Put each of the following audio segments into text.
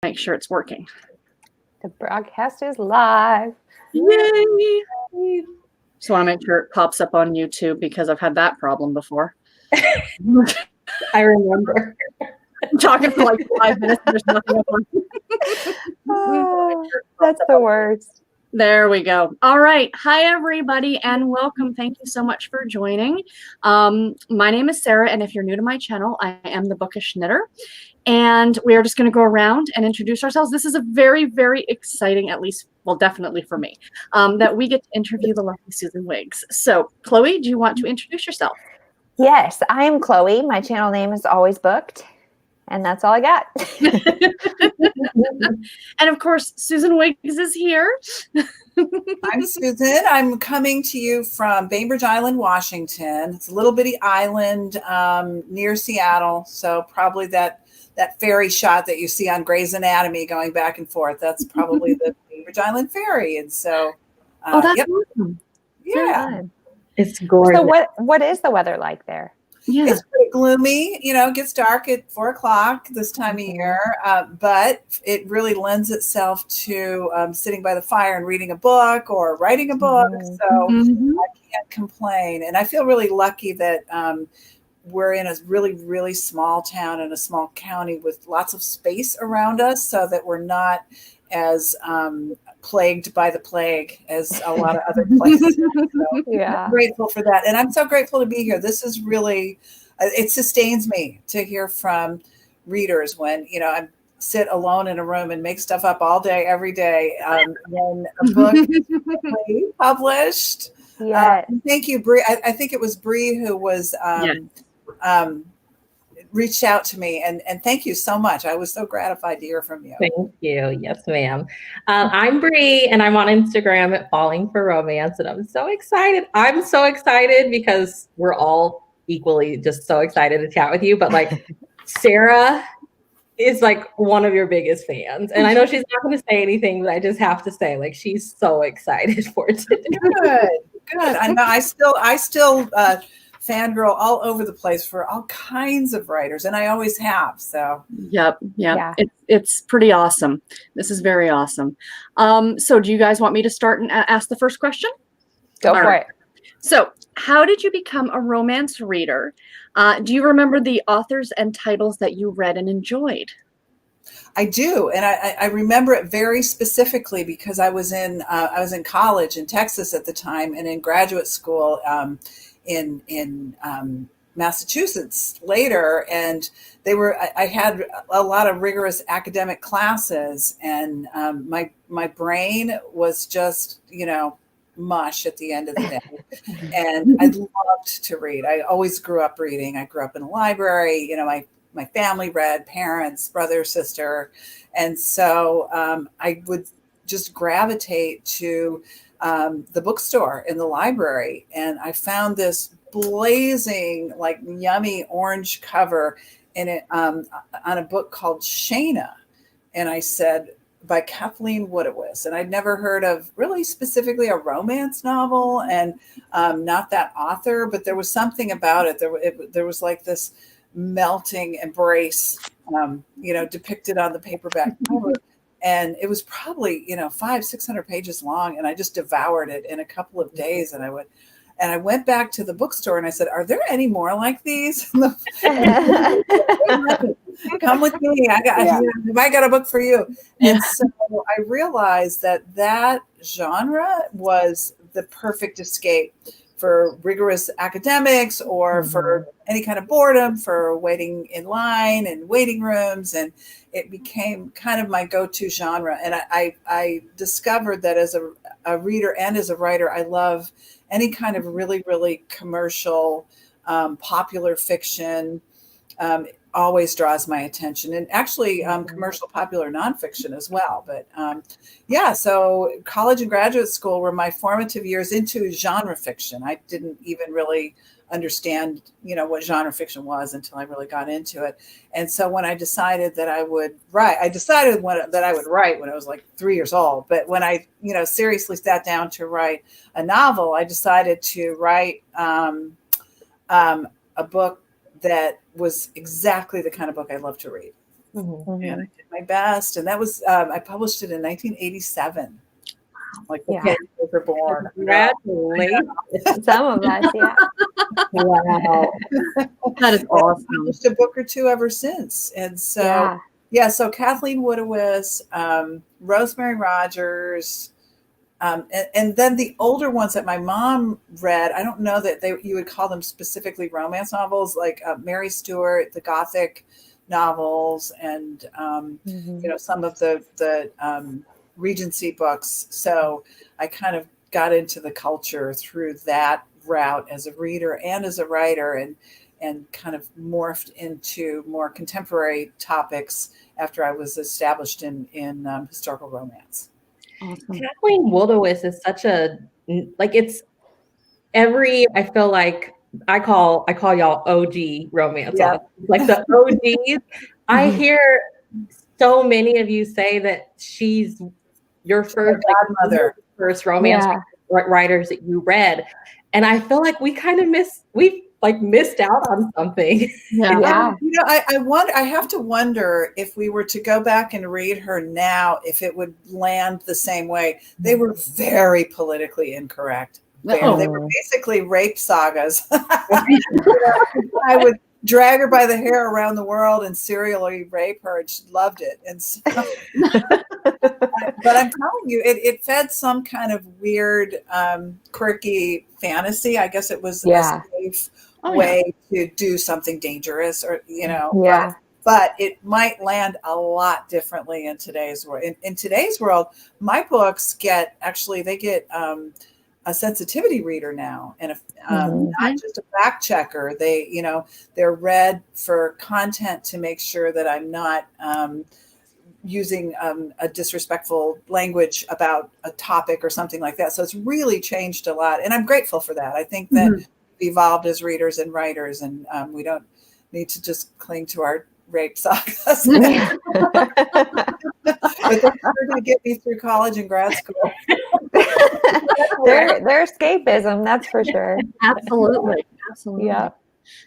make sure it's working. The broadcast is live. Yay! So I want to make sure it pops up on YouTube because I've had that problem before. I remember. I'm talking for like 5 minutes and there's nothing up on. Oh, that's the worst. There we go. All right. Hi, everybody, and welcome. Thank you so much for joining. My name is Sarah, and if you're new to my channel, I am the Bookish Knitter. And we are just going to go around and introduce ourselves. This is a very, very exciting, at least, well, definitely for me, that we get to interview the lovely Susan Wiggs. So, Chloe, do you want to introduce yourself? Yes, I am Chloe. My channel name is Always Booked. And that's all I got. And of course, Susan Wiggs is here. I'm Susan. I'm coming to you from Bainbridge Island, Washington. It's a little bitty island near Seattle. So probably that ferry shot that you see on Grey's Anatomy going back and forth, that's probably the Bainbridge Island ferry. And so, that's awesome. Yeah. It's gorgeous. So what is the weather like there? Yeah. It's pretty gloomy. You know, it gets dark at 4 o'clock this time of year, but it really lends itself to sitting by the fire and reading a book or writing a book. So I can't complain. And I feel really lucky that we're in a really, really small town in a small county with lots of space around us so that we're not as plagued by the plague as a lot of other places. So I'm grateful for that. And I'm so grateful to be here. This is really, it sustains me to hear from readers when, you know, I sit alone in a room and make stuff up all day, every day. When a book is published. Thank you, Bree. I think it was Bree who was reached out to me, and thank you so much. I was so gratified to hear from you. Thank you. Yes, ma'am. I'm Bree, and I'm on Instagram at Falling for Romance, and I'm so excited. I'm so excited because we're all equally just so excited to chat with you. But like Sarah is like one of your biggest fans, and I know she's not going to say anything, but I just have to say, like, she's so excited for today. Good. I know. I still fangirl all over the place for all kinds of writers, and I always have. So Yep. It's pretty awesome. This is very awesome. So do you guys want me to start and ask the first question? Go for it. So how did you become a romance reader? Do you remember the authors and titles that you read and enjoyed? I do, and I remember it very specifically because I was in college in Texas at the time, and in graduate school in Massachusetts later, and I had a lot of rigorous academic classes, and my brain was just, you know, mush at the end of the day. And I loved to read. I always grew up reading. I grew up in a library. You know, my family read, parents, brother, sister, and so I would just gravitate to the bookstore in the library, and I found this blazing, like, yummy orange cover in it on a book called Shayna, and I said, by Kathleen Woodowis, and I'd never heard of really specifically a romance novel, and not that author, but there was something about it. There was like this melting embrace, you know, depicted on the paperback cover. And it was probably, you know, 500-600 pages long. And I just devoured it in a couple of days. And I went back to the bookstore and I said, are there any more like these? Come with me. I got a book for you. And so I realized that genre was the perfect escape for rigorous academics or for any kind of boredom, for waiting in line and waiting rooms. And it became kind of my go-to genre. And I discovered that as a reader and as a writer, I love any kind of really, really commercial, popular fiction. Always draws my attention, and actually commercial popular nonfiction as well. But so college and graduate school were my formative years into genre fiction. I didn't even really understand, you know, what genre fiction was until I really got into it. And so when I decided that I would write, that I would write when I was like 3 years old. But when I, you know, seriously sat down to write a novel, I decided to write a book that was exactly the kind of book I love to read. Mhm. And I did my best. And that was, I published it in 1987, like the Yeah. kids were born. Congratulations. Some of us, yeah. Wow. That is I've awesome. published a book or two ever since. And so, so Kathleen Woodowitz, Rosemary Rogers, and then the older ones that my mom read, I don't know that you would call them specifically romance novels, like Mary Stewart, the Gothic novels, and some of the Regency books. So I kind of got into the culture through that route as a reader and as a writer, and kind of morphed into more contemporary topics after I was established in historical romance. Awesome. Kathleen Woodowitz is such a, like, it's I feel like I call y'all OG romance. Yeah. Like the OGs. I hear so many of you say that she's your first godmother, first romance writers that you read. And I feel like we've missed out on something. Yeah. I have to wonder if we were to go back and read her now, if it would land the same way. They were very politically incorrect. They were basically rape sagas. I would drag her by the hair around the world and serially rape her, and she loved it. And so, but I'm telling you, it fed some kind of weird, quirky fantasy. I guess it was a safe way to do something dangerous, or but it might land a lot differently in today's world. In today's world, my books get a sensitivity reader now, and not just a fact checker. They're read for content to make sure that I'm not using a disrespectful language about a topic or something like that. So it's really changed a lot, and I'm grateful for that. I think that we've evolved as readers and writers, and we don't need to just cling to our rape sagas. But they're going to get me through college and grad school. They're escapism, that's for sure. Absolutely. Yeah.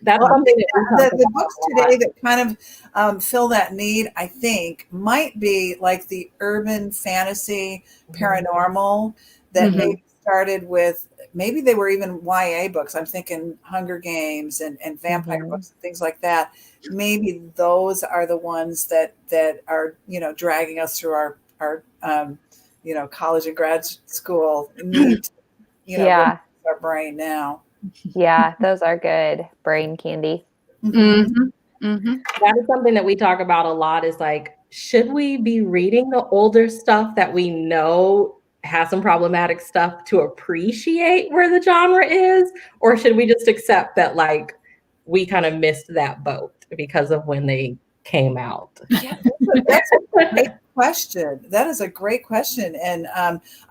That's something that the books today that kind of fill that need, I think, might be like the urban fantasy paranormal that maybe started with, maybe they were even YA books. I'm thinking Hunger Games and vampire books and things like that. Maybe those are the ones that are, dragging us through our college and grad school need, our brain now. Yeah, those are good brain candy. That is something that we talk about a lot, is like, should we be reading the older stuff that we know has some problematic stuff to appreciate where the genre is? Or should we just accept that, like, we kind of missed that boat because of when they came out? Yeah, that's a great question. That is a great question. And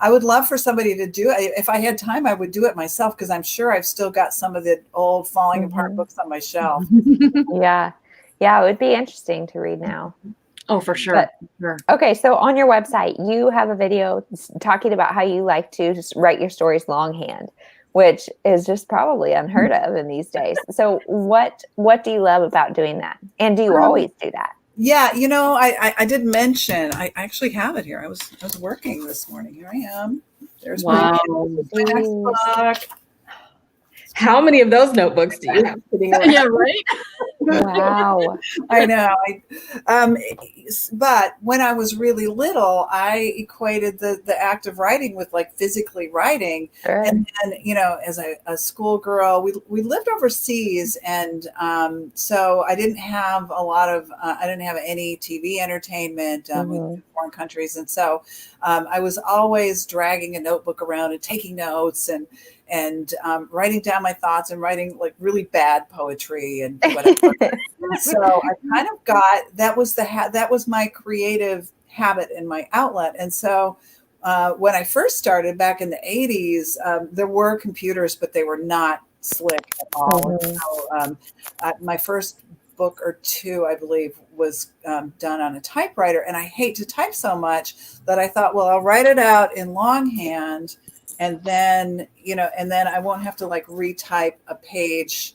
I would love for somebody to do it. If I had time, I would do it myself, because I'm sure I've still got some of the old falling apart books on my shelf. Yeah, it would be interesting to read now. Oh, for sure. Okay, so on your website, you have a video talking about how you like to just write your stories longhand, which is just probably unheard of in these days. So what do you love about doing that? And do you always do that? Yeah, I did mention, I actually have it here. I was working this morning. Here I am. There's my next book. How many of those notebooks do you have sitting around? Yeah, right? Wow. I know. But when I was really little, I equated the act of writing with like physically writing. Sure. And as a schoolgirl, we lived overseas, and so I didn't have I didn't have any TV entertainment in foreign countries, and so I was always dragging a notebook around and taking notes and writing down my thoughts and writing like really bad poetry and whatever. So I kind of got, that was my creative habit and my outlet. And so when I first started back in the 80s, there were computers, but they were not slick at all. So, my first book or two, I believe, was done on a typewriter. And I hate to type so much that I thought, well, I'll write it out in longhand, and then I won't have to like retype a page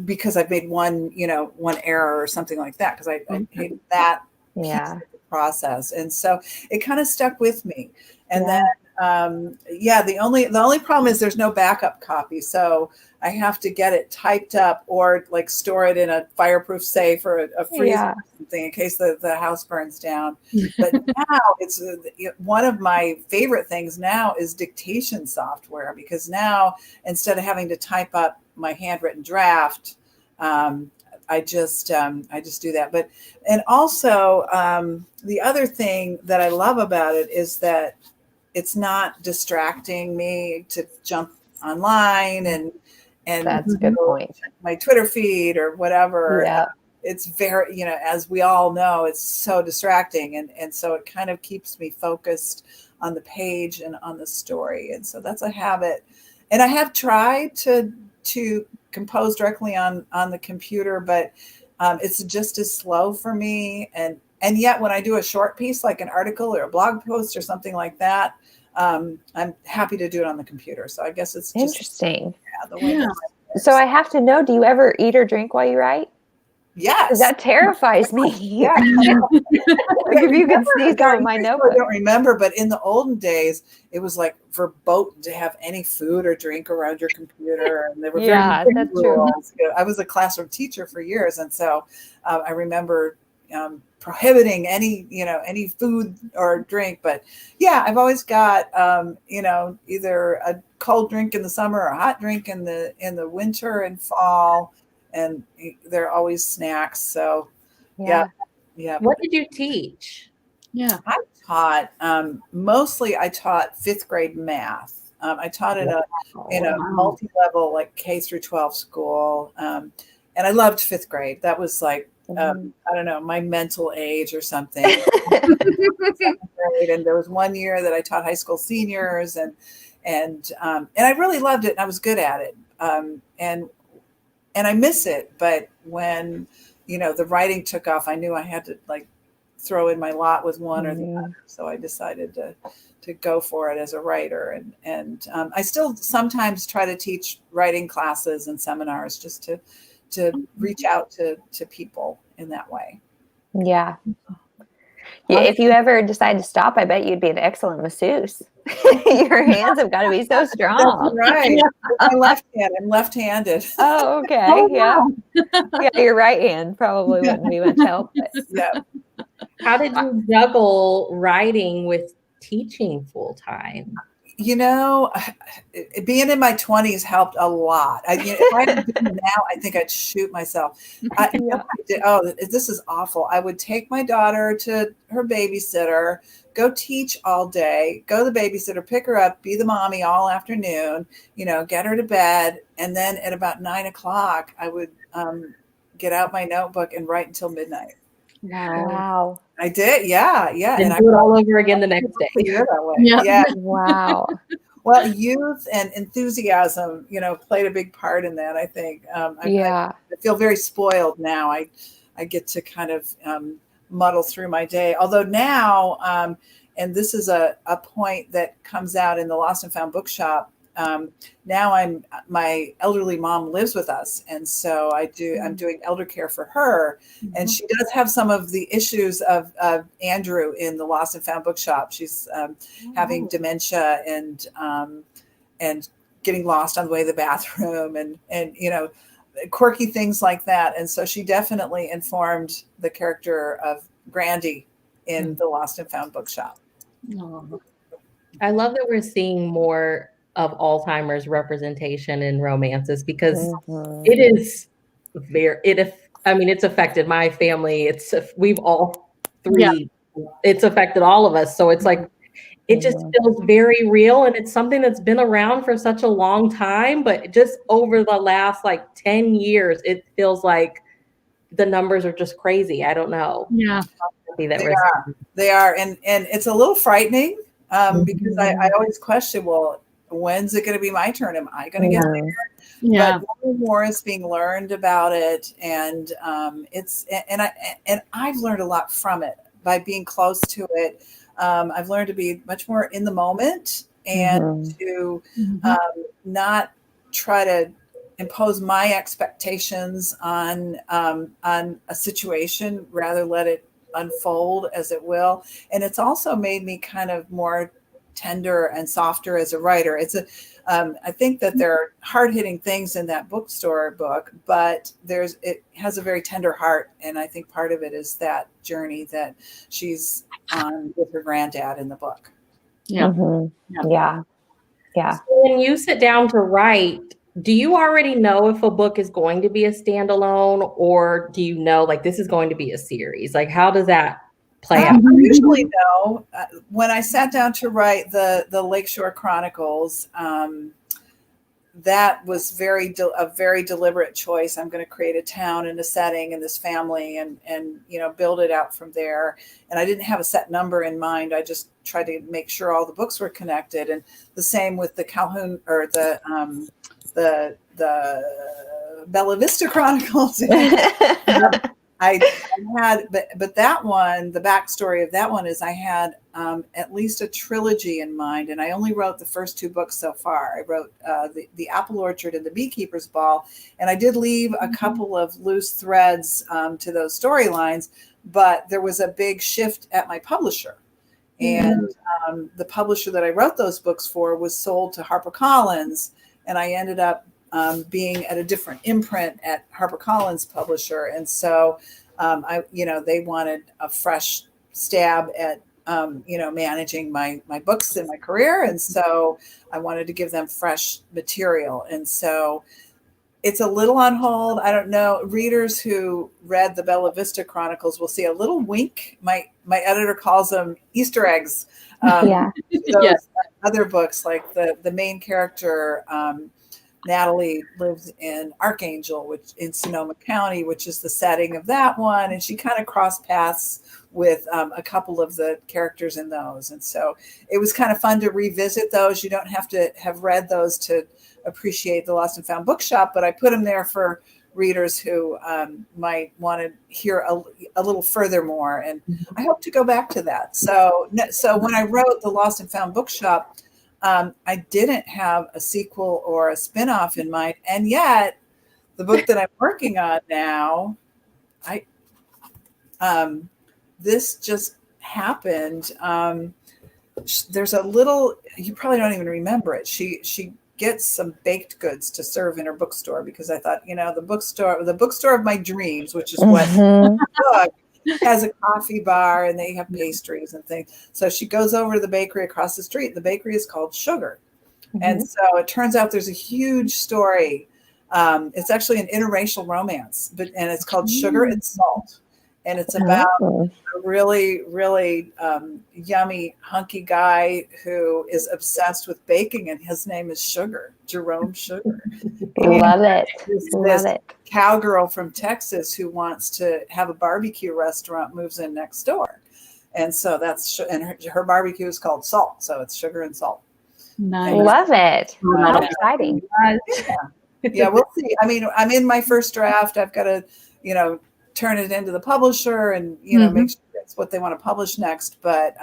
because I've made one error or something like that, because I hate that piece of the process. And so it kind of stuck with me. And then the only problem is there's no backup copy. So I have to get it typed up or like store it in a fireproof safe or a freezer or something in case the house burns down. But now it's one of my favorite things now is dictation software, because now instead of having to type up my handwritten draft, I just do that. But and also the other thing that I love about it is that it's not distracting me to jump online and that's a good point. My Twitter feed or whatever. Yeah. It's very, as we all know, it's so distracting. And so it kind of keeps me focused on the page and on the story. And so that's a habit. And I have tried to compose directly on the computer, but it's just as slow for me. And yet when I do a short piece, like an article or a blog post or something like that, I'm happy to do it on the computer. So I guess it's just interesting. The way So I have to know, do you ever eat or drink while you write? Yes. That terrifies me. Yeah. Like if you could see some of my notebook. I don't remember, but in the olden days, it was like verboten to have any food or drink around your computer. And there were very that's rules. True. I was a classroom teacher for years. And so I remember prohibiting any food or drink. But yeah, I've always got, either a cold drink in the summer or a hot drink in the winter and fall. And there are always snacks. So yeah. What did you teach? Yeah. I taught, mostly I taught 5th grade math. I taught in a multi-level, like K through 12 school. And I loved 5th grade. That was like, I don't know, my mental age or something. And there was one year that I taught high school seniors and I really loved it and I was good at it. And I miss it. But when, the writing took off, I knew I had to like throw in my lot with one or the other. So I decided to go for it as a writer. And I still sometimes try to teach writing classes and seminars just to reach out to people in that way. Yeah. If you ever decide to stop, I bet you'd be an excellent masseuse. Your hands have got to be so strong. That's right. My left hand. I'm left-handed. Oh, okay. Yeah. Your right hand probably wouldn't be much help. Yeah. How did you juggle writing with teaching full time? Being in my 20s helped a lot. If I had been now, I think I'd shoot myself. This is awful. I would take my daughter to her babysitter, go teach all day, go to the babysitter, pick her up, be the mommy all afternoon, get her to bed. And then at about 9 o'clock, I would get out my notebook and write until midnight. Wow. I did. Yeah. And do it all over again the next day. That way. Yeah. Wow. Well, youth and enthusiasm, played a big part in that, I think. I feel very spoiled now. I get to kind of muddle through my day. Although now, and this is a point that comes out in the Lost and Found bookshop, now my elderly mom lives with us. And so I'm doing elder care for her. Mm-hmm. And she does have some of the issues of Andrew in the Lost and Found bookshop. She's having dementia and getting lost on the way to the bathroom and quirky things like that. And so she definitely informed the character of Grandy in the Lost and Found bookshop. Oh. I love that we're seeing more of Alzheimer's representation in romances because it is it's affected my family. We've all three, it's affected all of us. So it's like, it just feels very real. And it's something that's been around for such a long time, but just over the last 10 years, it feels like the numbers are just crazy. I don't know. Yeah. They are. And it's a little frightening because I always question, well, when's it going to be my turn? Am I going to get there? Yeah. But more is being learned about it. And I've learned a lot from it by being close to it. I've learned to be much more in the moment and to not try to impose my expectations on a situation, rather let it unfold as it will. And it's also made me kind of more tender and softer as a writer. I think that there are hard-hitting things in that bookstore book, but it has a very tender heart. And I think part of it is that journey that she's on with her granddad in the book. Yeah. Mm-hmm. Yeah. Yeah. So when you sit down to write, do you already know if a book is going to be a standalone, or do you know like this is going to be a series? Like how does that play out? I usually know when I sat down to write the Lakeshore Chronicles. That was a very deliberate choice. I'm going to create a town and a setting and this family and build it out from there. And I didn't have a set number in mind. I just tried to make sure all the books were connected. And the same with the Calhoun or the Bella Vista Chronicles. I had, but that one, the backstory of that one is I had at least a trilogy in mind, and I only wrote the first 2 books so far. I wrote the Apple Orchard and the Beekeeper's Ball, and I did leave a couple of loose threads to those storylines, but there was a big shift at my publisher. And the publisher that I wrote those books for was sold to HarperCollins, and I ended up being at a different imprint at HarperCollins publisher. And so, they wanted a fresh stab at, managing my books in my career. And so I wanted to give them fresh material. And so it's a little on hold. I don't know. Readers who read the Bella Vista Chronicles will see a little wink. My editor calls them Easter eggs. Yes. Other books like the main character, Natalie lives in Archangel, which in Sonoma County, which is the setting of that one. And she kind of crossed paths with a couple of the characters in those. And so it was kind of fun to revisit those. You don't have to have read those to appreciate the Lost and Found Bookshop, but I put them there for readers who might want to hear a little further more. And I hope to go back to that. So when I wrote the Lost and Found Bookshop, I didn't have a sequel or a spinoff in mind. And yet the book that I'm working on now, this just happened. There's a little, you probably don't even remember it. She gets some baked goods to serve in her bookstore because I thought, the bookstore of my dreams, which is what the book has a coffee bar and they have pastries and things. So she goes over to the bakery across the street. The bakery is called Sugar. And so it turns out there's a huge story. It's actually an interracial romance, and it's called Sugar and Salt. And it's about a really, really yummy, hunky guy who is obsessed with baking, and his name is Sugar, Jerome Sugar. Love it. This cowgirl from Texas who wants to have a barbecue restaurant moves in next door. And so her barbecue is called Salt. So it's Sugar and Salt. Nice. Love it. How exciting. Yeah, we'll see. I mean, I'm in my first draft. I've got to, turn it into the publisher and, make sure it's what they want to publish next. But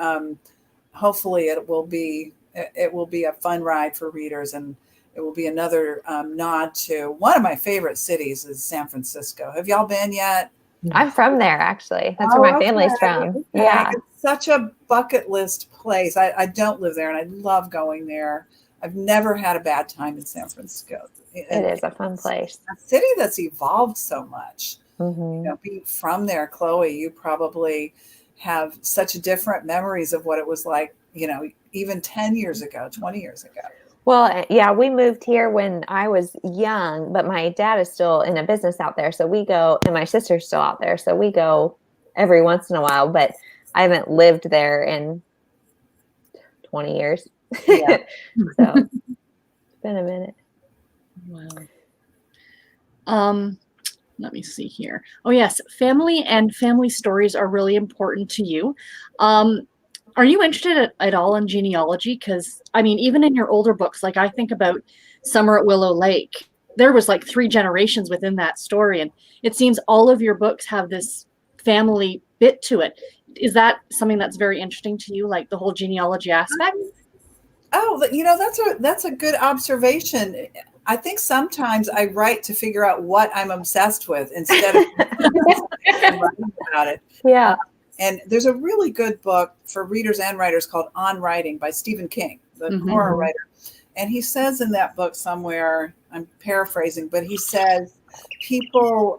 hopefully it will be a fun ride for readers, and it will be another nod to one of my favorite cities is San Francisco. Have y'all been yet? I'm from there, actually. That's where my family's from. Yeah. It's such a bucket list place. I don't live there, and I love going there. I've never had a bad time in San Francisco. It is a fun place. A city that's evolved so much. Being from there, Chloe, you probably have such different memories of what it was like, even 10 years ago, 20 years ago. Well, yeah, we moved here when I was young, but my dad is still in a business out there. So we go, and my sister's still out there. So we go every once in a while, but I haven't lived there in 20 years. Yeah. So it's been a minute. Wow. Let me see here. Oh, yes. Family and family stories are really important to you. Are you interested at all in genealogy? Because, even in your older books, like I think about Summer at Willow Lake, there was like 3 generations within that story. And it seems all of your books have this family bit to it. Is that something that's very interesting to you, like the whole genealogy aspect? Oh, that's a good observation. I think sometimes I write to figure out what I'm obsessed with instead of writing about it. Yeah. And there's a really good book for readers and writers called On Writing by Stephen King, the horror writer. And he says in that book somewhere, I'm paraphrasing, but he says people,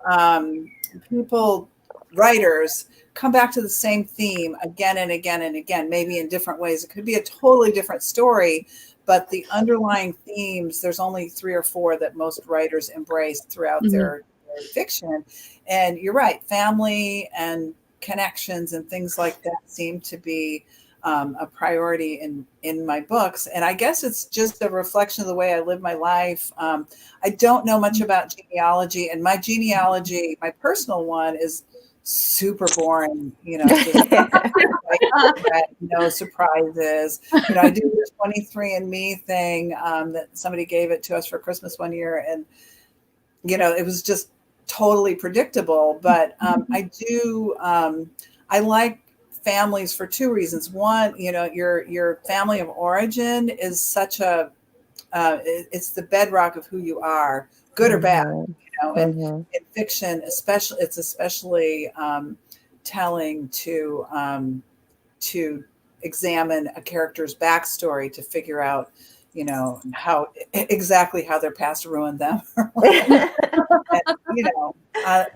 writers come back to the same theme again and again and again, maybe in different ways. It could be a totally different story, but the underlying themes, there's only 3 or 4 that most writers embrace throughout their fiction. And you're right, family and connections and things like that seem to be a priority in my books. And I guess it's just a reflection of the way I live my life. I don't know much about genealogy, and my genealogy, my personal one, is super boring. Just no surprises. I do the 23andMe thing that somebody gave it to us for Christmas one year, and it was just totally predictable. But I like families for 2 reasons. One, your family of origin is such it's the bedrock of who you are, good or bad. And in fiction, it's especially telling to examine a character's backstory to figure out, how their past ruined them. And,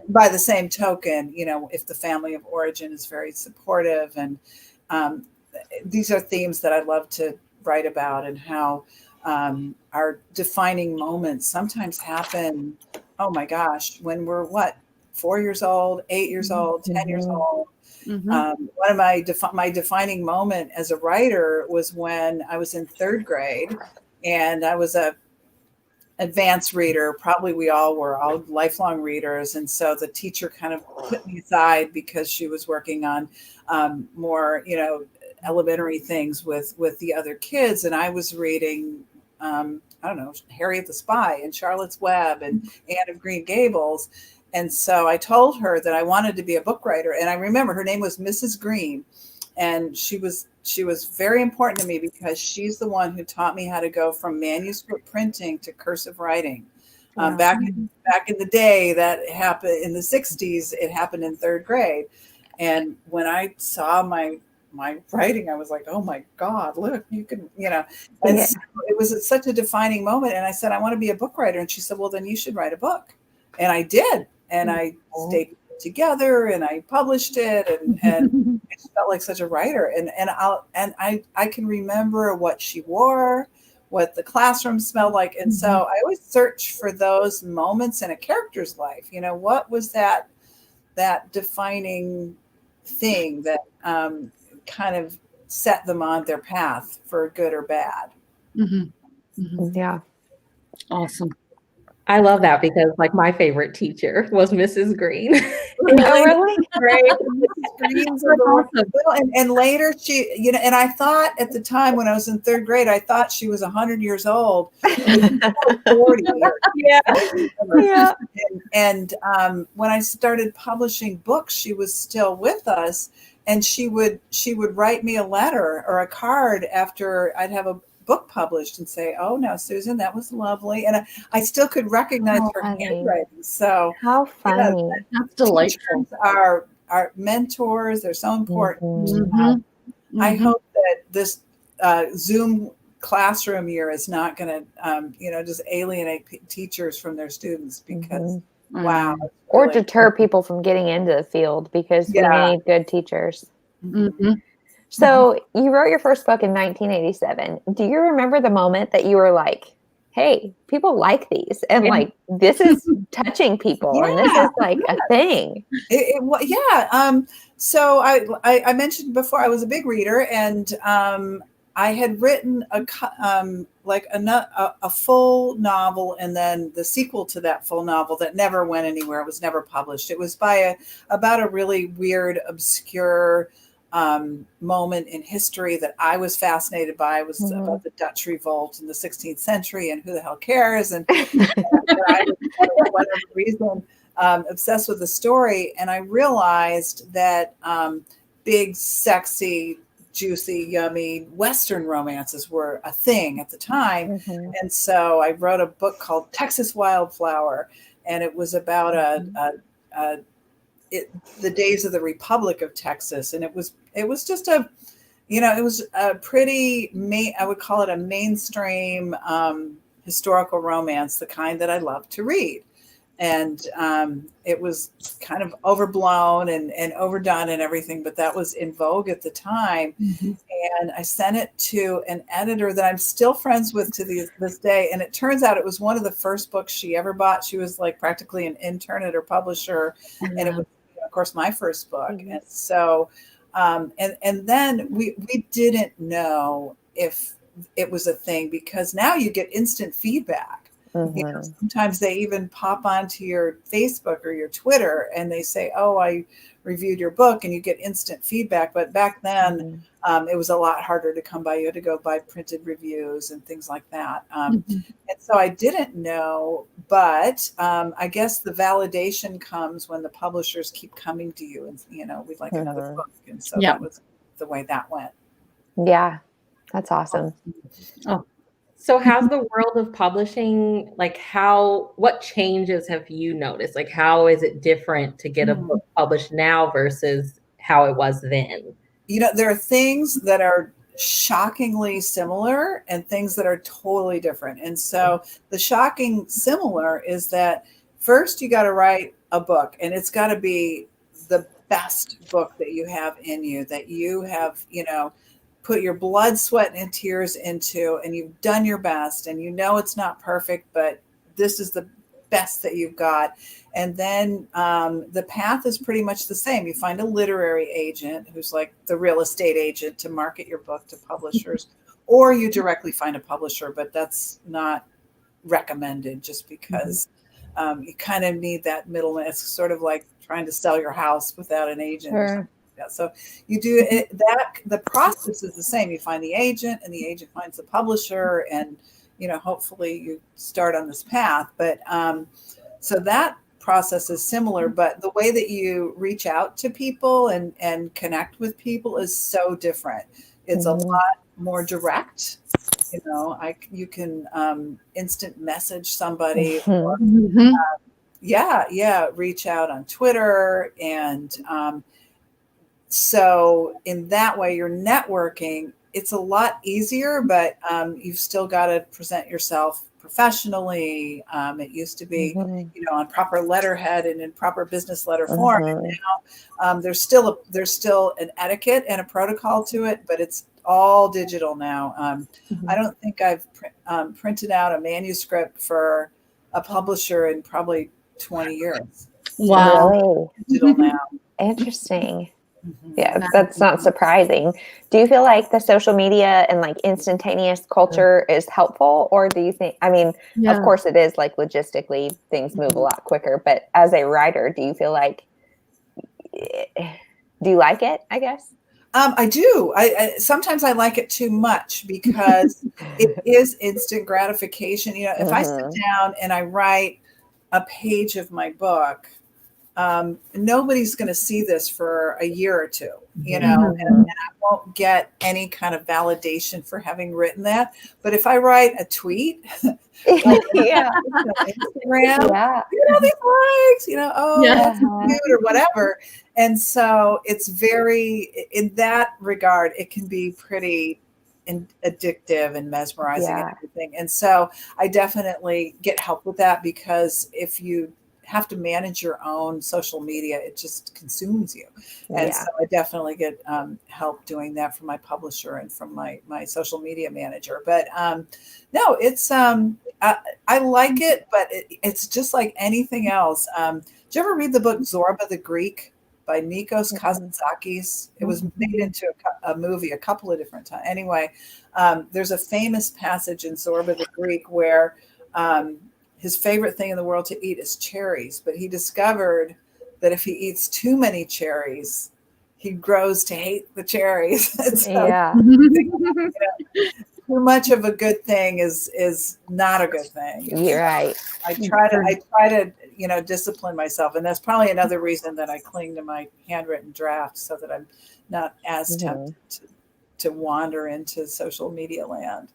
by the same token, if the family of origin is very supportive, and these are themes that I love to write about, and how our defining moments sometimes happen, oh my gosh, when we're 4 years old, 8 years old, 10 years old. One of my defining moment as a writer was when I was in 3rd grade, and I was a advanced reader. Probably we all were, all lifelong readers. And so the teacher kind of put me aside because she was working on more, elementary things with the other kids. And I was reading, Harriet the Spy and Charlotte's Web and Anne of Green Gables. And so I told her that I wanted to be a book writer. And I remember her name was Mrs. Green. And she was very important to me because she's the one who taught me how to go from manuscript printing to cursive writing. Back in the day, that happened in the 60s. It happened in 3rd grade. And when I saw my writing, I was like, oh my God, look, you can, and so it was such a defining moment. And I said, I want to be a book writer. And she said, well, then you should write a book. And I did. And I stayed together and I published it, and I just felt like such a writer. And I can remember what she wore, what the classroom smelled like. And so I always search for those moments in a character's life. What was that defining thing that kind of set them on their path for good or bad. Yeah. Awesome. I love that because my favorite teacher was Mrs. Green. Really? Great. And later she, and I thought at the time when I was in 3rd grade, I thought she was 100 years old. 40 years. Yeah. And when I started publishing books, she was still with us, and she would write me a letter or a card after I'd have a book published and say, oh no, Susan, that was lovely. And I still could recognize her handwriting. So how funny. That's delightful. Our mentors, they're so important. I hope that this Zoom classroom year is not going to, just alienate teachers from their students, because wow. Or deter people from getting into the field, because we need good teachers. So you wrote your first book in 1987. Do you remember the moment that you were like, hey, people like these, and this is touching people, and this is a thing? So I mentioned before I was a big reader, and I had written a full novel, and then the sequel to that full novel that never went anywhere. It was never published. It was about a really weird, obscure moment in history that I was fascinated by. It was about the Dutch revolt in the 16th century, and who the hell cares? And I was, for whatever reason, obsessed with the story. And I realized that big, sexy juicy, yummy Western romances were a thing at the time. Mm-hmm. And so I wrote a book called Texas Wildflower, and it was about the days of the Republic of Texas. And it was just a, it was a pretty, I would call it a mainstream historical romance, the kind that I love to read. And it was kind of overblown and overdone and everything, but that was in vogue at the time. Mm-hmm. And I sent it to an editor that I'm still friends with to this day. And it turns out it was one of the first books she ever bought. She was like practically an intern at her publisher. And it was, of course, my first book. Mm-hmm. And so, and then we didn't know if it was a thing, because now you get instant feedback. Mm-hmm. Sometimes they even pop onto your Facebook or your Twitter and they say, "Oh, I reviewed your book," and you get instant feedback. But back then, it was a lot harder to come by. You had to go buy printed reviews and things like that. And so I didn't know, but I guess the validation comes when the publishers keep coming to you and, we'd like another book. And so that was the way that went. Yeah, that's awesome. Oh. So how's the world of publishing, what changes have you noticed? Like, how is it different to get a book published now versus how it was then? There are things that are shockingly similar and things that are totally different. And so the shocking similar is that first you got to write a book, and it's got to be the best book that you have in you, that you have, put your blood, sweat, and tears into, and you've done your best, and it's not perfect, but this is the best that you've got. And then the path is pretty much the same. You find a literary agent who's like the real estate agent to market your book to publishers, or you directly find a publisher, but that's not recommended just because you kind of need that middleman. It's sort of like trying to sell your house without an agent. Sure. So you do it, that the process is the same. You find the agent, and the agent finds the publisher, and hopefully you start on this path. But so that process is similar, but the way that you reach out to people and connect with people is so different. It's a lot more direct. You can instant message somebody, or reach out on Twitter, and so in that way, you're networking. It's a lot easier, but you've still got to present yourself professionally. It used to be, on proper letterhead and in proper business letter form. And now there's still an etiquette and a protocol to it, but it's all digital now. I don't think I've printed out a manuscript for a publisher in probably 20 years. Wow. Really? Digital now. Interesting. Yeah, that's not surprising. Do you feel like the social media and like instantaneous culture is helpful, or do you think, of course it is, like logistically things move a lot quicker, but as a writer, do you feel like, do you like it, I guess? I do. I sometimes I like it too much because it is instant gratification. If I sit down and I write a page of my book, nobody's going to see this for a year or two, and I won't get any kind of validation for having written that. But if I write a tweet, like Instagram, these likes, that's cute or whatever. And so it's very, in that regard, it can be pretty addictive and mesmerizing and everything. And so I definitely get help with that, because if you have to manage your own social media, it just consumes you. And so I definitely get help doing that from my publisher and from my social media manager. But no, it's I like it, but it's just like anything else. Did you ever read the book Zorba the Greek by Nikos Kazantzakis? It was made into a movie a couple of different times. Anyway, there's a famous passage in Zorba the Greek where his favorite thing in the world to eat is cherries, but he discovered that if he eats too many cherries, he grows to hate the cherries. So, too much of a good thing is not a good thing. You're right. I try to discipline myself, and that's probably another reason that I cling to my handwritten draft, so that I'm not as tempted to to wander into social media land.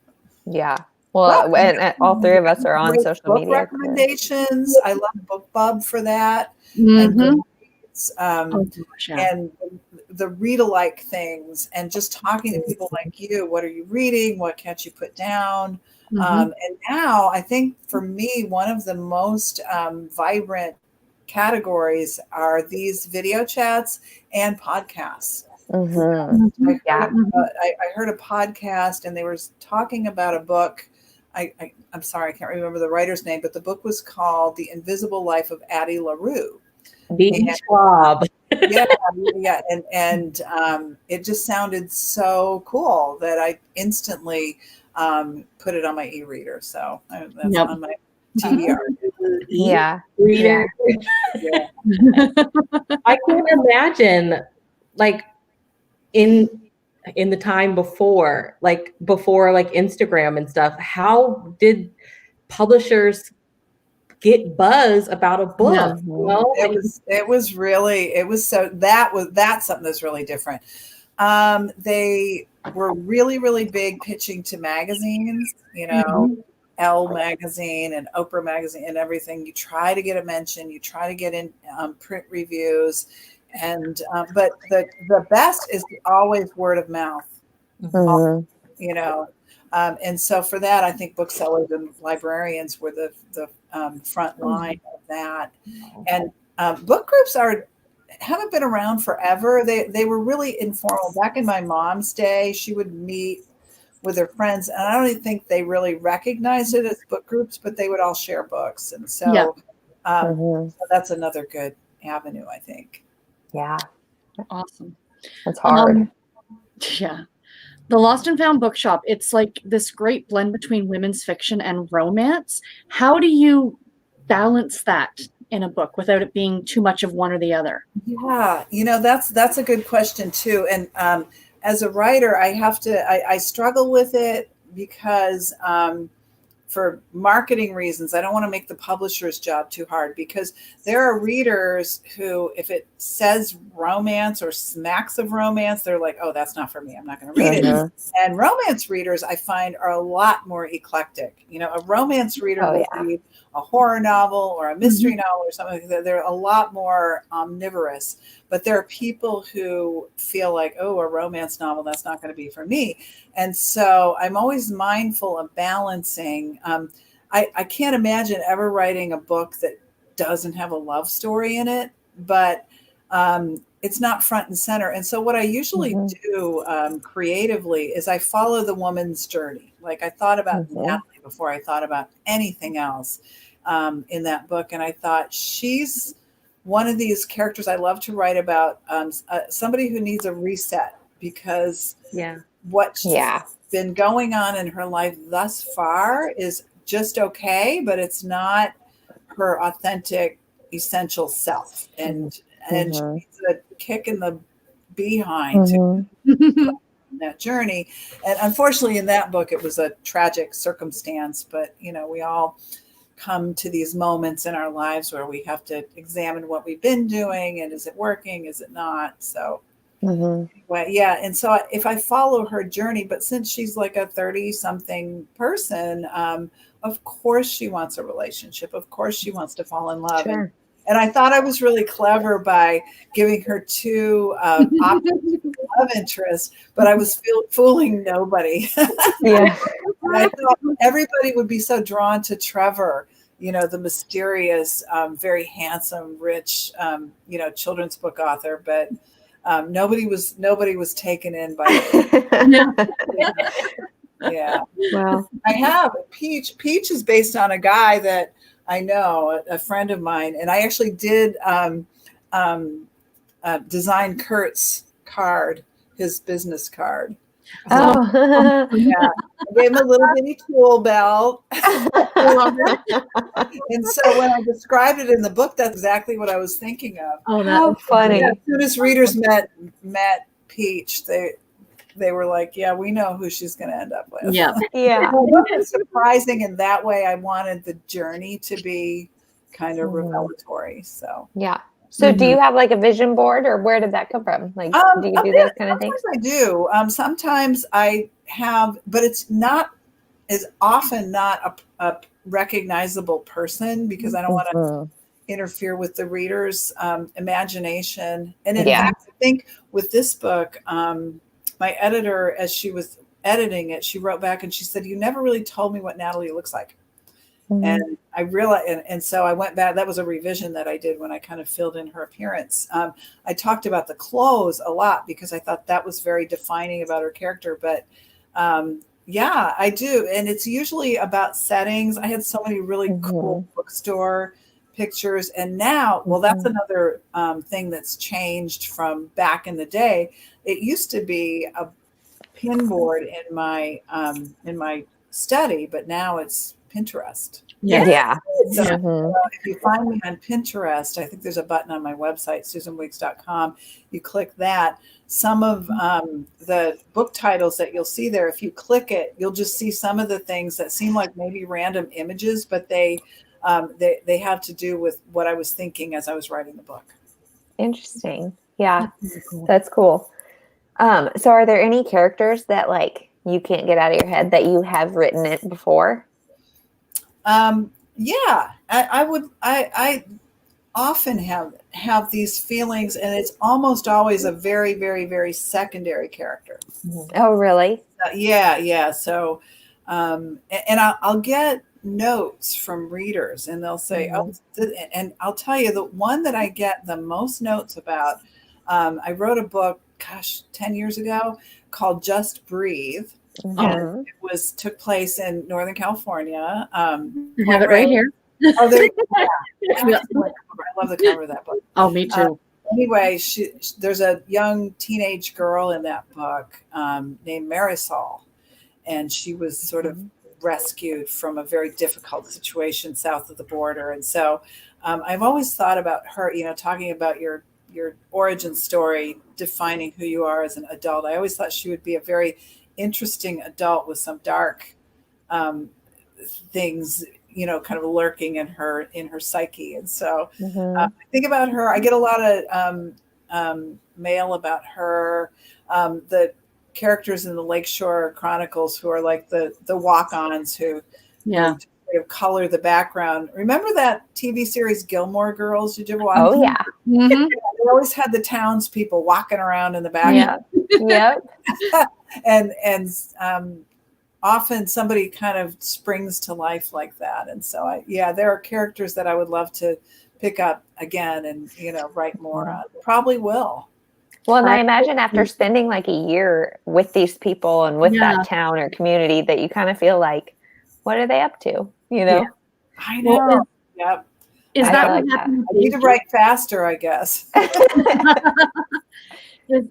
Yeah. Well, and all three of us are on Great social book media. recommendations. I love BookBub for that. Mhm. And Oh, gosh, yeah. and the read alike things, and just talking to people like you. What are you reading? What can't you put down? Mhm. And now I think for me, one of the most vibrant categories are these video chats and podcasts. Mhm. Mhm. Yeah. I heard a podcast and they were talking about a book. I'm sorry, I can't remember the writer's name, but the book was called The Invisible Life of Addie LaRue. Beach Club. Yeah, yeah, and it just sounded so cool that I instantly put it on my e-reader. So that's Yep. on my TBR. Yeah. Reader. Yeah. I can't imagine, like, in the time before Instagram and stuff, how did publishers get buzz about a book? Yeah. You know, like, That's something that's really different. They were really, really big pitching to magazines, Elle magazine and Oprah magazine and everything. You try to get a mention, you try to get in print reviews, and but the best is always word of mouth. Mhm. And so for that, I think booksellers and librarians were the front line of that. And book groups haven't been around forever. They were really informal. Back in my mom's day, she would meet with her friends, and I don't even think they really recognized it as book groups, but they would all share books. And so, Yeah. Mhm. so that's another good avenue, I think. Yeah. Awesome. It's hard. Yeah. The Lost and Found Bookshop, it's like this great blend between women's fiction and romance. How do you balance that in a book without it being too much of one or the other? Yeah, that's a good question too. And as a writer, I struggle with it because for marketing reasons, I don't want to make the publisher's job too hard, because there are readers who, if it says romance or smacks of romance, they're like, oh, that's not for me. I'm not going to read it. And romance readers, I find, are a lot more eclectic. A romance reader will read a horror novel or a mystery novel or something like that. They're a lot more omnivorous. But there are people who feel like, oh, a romance novel, that's not going to be for me. And so I'm always mindful of balancing. I can't imagine ever writing a book that doesn't have a love story in it, but it's not front and center. And so what I usually do creatively is I follow the woman's journey. Like I thought about Natalie before I thought about anything else in that book. And I thought, she's one of these characters I love to write about, somebody who needs a reset, because what's been going on in her life thus far is just okay, but it's not her authentic, essential self. And she needs a kick in the behind to that journey. And unfortunately, in that book, it was a tragic circumstance, but we all come to these moments in our lives where we have to examine what we've been doing, and is it working, is it not? So anyway, yeah. And so if I follow her journey, but since she's like a 30-something person, of course she wants a relationship, of course she wants to fall in love. And I thought I was really clever by giving her two options love interest, but I was fooling nobody. I thought everybody would be so drawn to Trevor, the mysterious, very handsome, rich, children's book author, but nobody was taken in by it. Yeah. Well, I have Peach. Peach is based on a guy that I know, a friend of mine, and I actually did design Kurt's card, his business card. Oh, Yeah, I gave him a little bitty tool belt. I love it. And so when I described it in the book, that's exactly what I was thinking of. Oh, how funny. Yeah, as soon as readers met Peach, they were like, yeah, we know who she's going to end up with. Yeah. Yeah. Well, it wasn't surprising in that way. I wanted the journey to be kind of revelatory. So Yeah. So do you have like a vision board, or where did that come from? Like, do you do those kind of things? I do. Sometimes I have, but it's not as often not a recognizable person, because I don't want to interfere with the reader's imagination. And in fact, I think with this book, my editor, as she was editing it, she wrote back and she said, "You never really told me what Natalie looks like." And I realized, and so I went back. That was a revision that I did when I kind of filled in her appearance. I talked about the clothes a lot because I thought that was very defining about her character. But yeah, I do. And it's usually about settings. I had so many really cool bookstore pictures. And now, well, that's another thing that's changed from back in the day. It used to be a pin board in my study, but now it's Pinterest. Yeah. So if you find me on Pinterest, I think there's a button on my website, susanwiggs.com. You click that. Some of the book titles that you'll see there, if you click it, you'll just see some of the things that seem like maybe random images, but they have to do with what I was thinking as I was writing the book. Interesting. Yeah, that's cool. So are there any characters that like you can't get out of your head that you have written it before? Yeah, I often have these feelings, and it's almost always a very, very, very secondary character. Oh, really? Yeah. So, and I'll get notes from readers, and they'll say, "Oh," and I'll tell you the one that I get the most notes about. I wrote a book, 10 years ago, called Just Breathe. And it took place in Northern California. I have it right here. Oh, I love the cover of that book. Oh, me too. Anyway, there's a young teenage girl in that book named Marisol, and she was sort of rescued from a very difficult situation south of the border. And so I've always thought about her, talking about your origin story, defining who you are as an adult. I always thought she would be a very interesting adult with some dark things, kind of lurking in her psyche. And so I think about her. I get a lot of mail about her. The characters in the Lakeshore Chronicles who are like the walk-ons who sort of color the background. Remember that TV series Gilmore Girls? Did you ever watch? Oh, yeah. They always had the townspeople walking around in the background. Yeah. Yep. and often somebody kind of springs to life like that. And so there are characters that I would love to pick up again and, write more on. Probably will. Well, and I imagine after spending like a year with these people and with that town or community that you kind of feel like, what are they up to? Yeah, I know. Yep. Is that what happened? I need to write faster, I guess.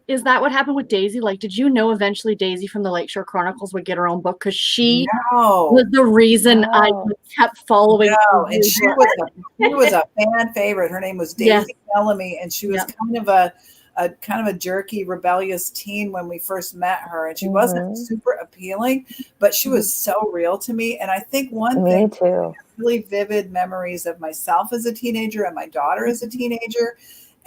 Is that what happened with Daisy? Like, did you know eventually Daisy from the Lakeshore Chronicles would get her own book? Because she was the reason I kept following. No, and she was a fan favorite. Her name was Daisy Bellamy, and she was kind of a jerky, rebellious teen when we first met her, and she wasn't super appealing, but she was so real to me. And I think one thing, really vivid memories of myself as a teenager and my daughter as a teenager.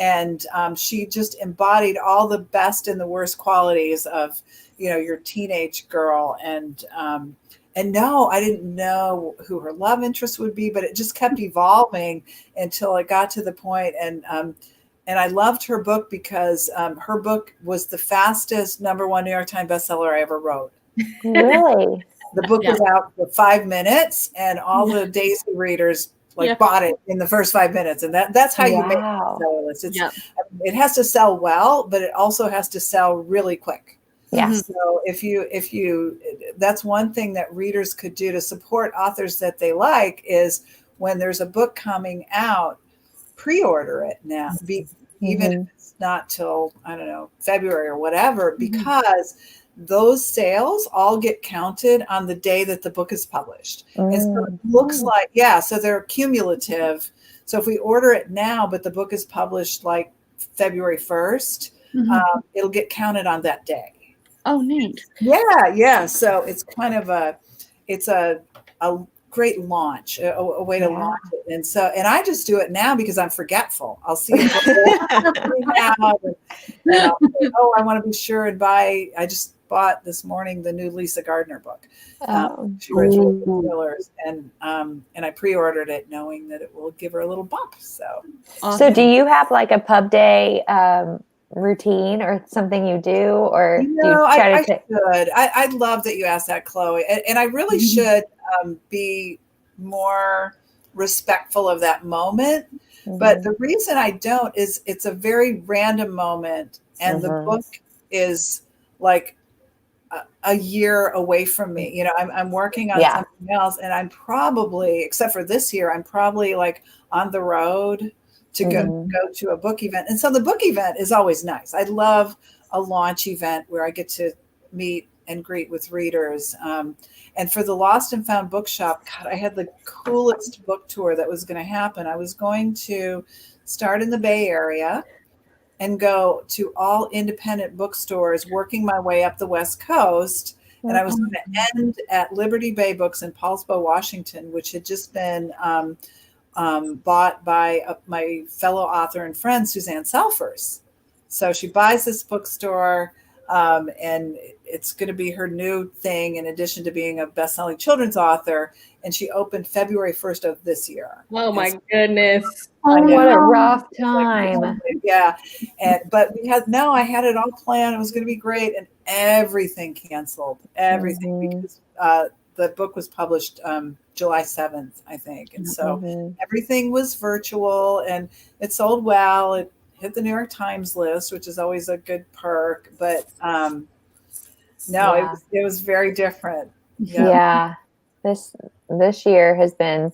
And she just embodied all the best and the worst qualities of, your teenage girl. And no, I didn't know who her love interest would be, but it just kept evolving until it got to the point. And I loved her book because her book was the fastest #1 New York Times bestseller I ever wrote. Really? The book was out for 5 minutes, and all the Daisy readers bought it in the first 5 minutes. And that's how you make a bestseller list. It has to sell well, but it also has to sell really quick. Yeah. So if you, that's one thing that readers could do to support authors that they like is when there's a book coming out, pre-order it now, even if it's not till, I don't know, February or whatever, because those sales all get counted on the day that the book is published. And so it looks like, so they're cumulative. So if we order it now, but the book is published like February 1st, it'll get counted on that day. Oh, neat. Yeah. So it's kind of a great launch, a way to launch it. And I just do it now because I'm forgetful. I'll see a book out and I'll say, oh, I want to be sure and buy. I just bought this morning the new Lisa Gardner book. She writes thrillers, and I pre-ordered it knowing that it will give her a little bump. So, so do you have like a pub day routine or something you do, or do you try to should. I love that you asked that, Chloe, and I really should be more respectful of that moment. But the reason I don't is it's a very random moment, and the book is like a year away from me. You know, I'm working on something else, and I'm probably, except for this year, I'm probably like on the road to go to a book event. And so the book event is always nice. I love a launch event where I get to meet and greet with readers. And for the Lost and Found Bookshop, God, I had the coolest book tour that was going to happen. I was going to start in the Bay Area and go to all independent bookstores, working my way up the West Coast. And I was going to end at Liberty Bay Books in Paulsbo, Washington, which had just been bought by my fellow author and friend, Suzanne Selfers. So she buys this bookstore, and it's going to be her new thing in addition to being a best-selling children's author. And she opened February 1st of this year. Oh my goodness. Oh, what a rough time. Yeah. But I had it all planned. It was going to be great. And everything canceled, because the book was published July 7th, I think. And so everything was virtual, and it sold well. It hit the New York Times list, which is always a good perk. But it was very different. Yeah. This year has been,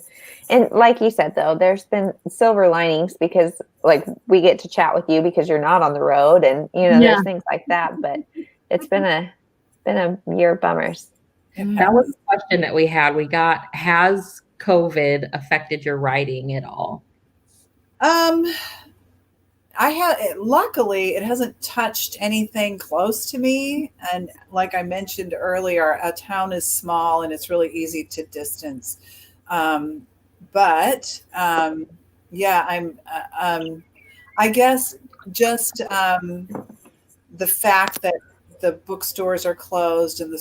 and like you said, though, there's been silver linings because like we get to chat with you because you're not on the road, and there's things like that. But it's been a year of bummers. That was the question that we had. We got, has COVID affected your writing at all? Luckily, it hasn't touched anything close to me. And like I mentioned earlier, a town is small and it's really easy to distance. I guess just the fact that the bookstores are closed and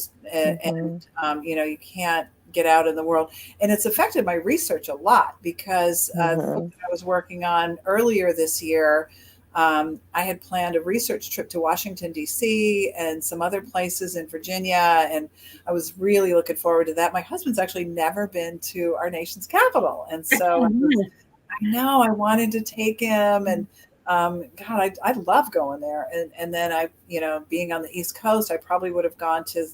you can't get out in the world, and it's affected my research a lot because the book that I was working on earlier this year, I had planned a research trip to Washington, D.C. and some other places in Virginia, and I was really looking forward to that. My husband's actually never been to our nation's capital, and so I wanted to take him, and God, I love going there. And then being on the East Coast, I probably would have gone to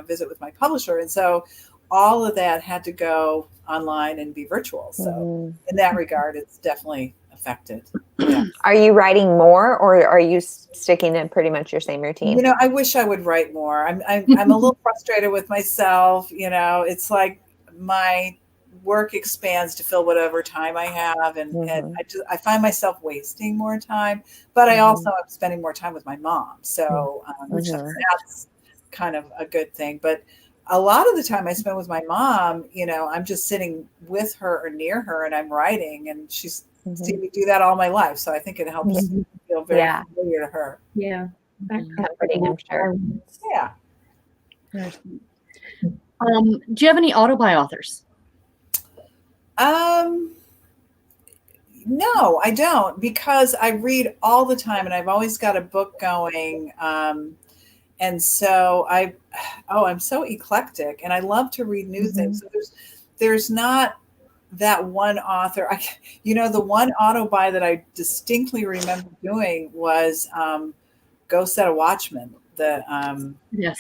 visit with my publisher. And so all of that had to go online and be virtual. So in that regard, it's definitely affected. Yeah. Are you writing more, or are you sticking to pretty much your same routine? I wish I would write more. I'm a little frustrated with myself. It's like my work expands to fill whatever time I have, and I find myself wasting more time, but I also am spending more time with my mom, so that's kind of a good thing. But a lot of the time I spend with my mom, I'm just sitting with her or near her, and I'm writing, and she's seen me do that all my life, so I think it helps feel very familiar to her. Yeah, comforting, I'm sure. Yeah. Do you have any auto-buy authors? No, I don't, because I read all the time and I've always got a book going. And so I'm so eclectic and I love to read new things. So there's not that one author. The one auto buy that I distinctly remember doing was Go Set a Watchman. Yes.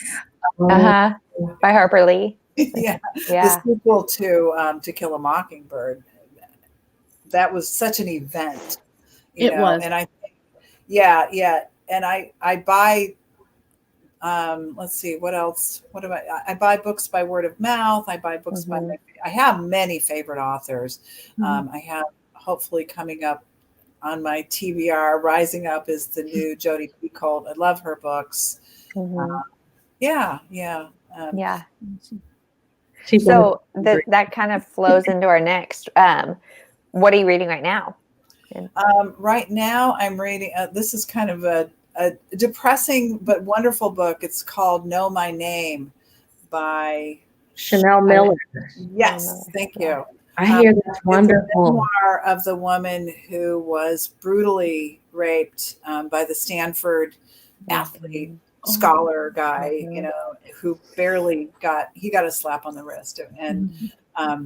By Harper Lee. Yeah. The sequel to Kill a Mockingbird. That was such an event. It was. And I think, and I buy, let's see, what else? What am I buy books by word of mouth. I buy books I have many favorite authors. I have hopefully coming up on my TBR, Rising Up is the new Jodi Picoult. I love her books. So that kind of flows into our next. What are you reading right now? Right now, I'm reading. This is kind of a depressing but wonderful book. It's called "Know My Name" by Chanel Miller. Yes, thank you. I hear that's wonderful. It's a memoir of the woman who was brutally raped by the Stanford athlete, scholar guy, who barely got a slap on the wrist, and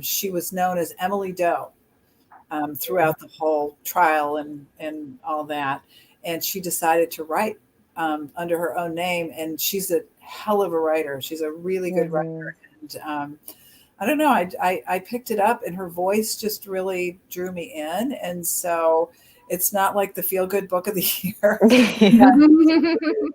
she was known as Emily Doe throughout the whole trial and all that. And she decided to write under her own name, and she's a hell of a writer. She's a really good writer, and I don't know. I picked it up, and her voice just really drew me in. And so it's not like the feel good book of the year. It's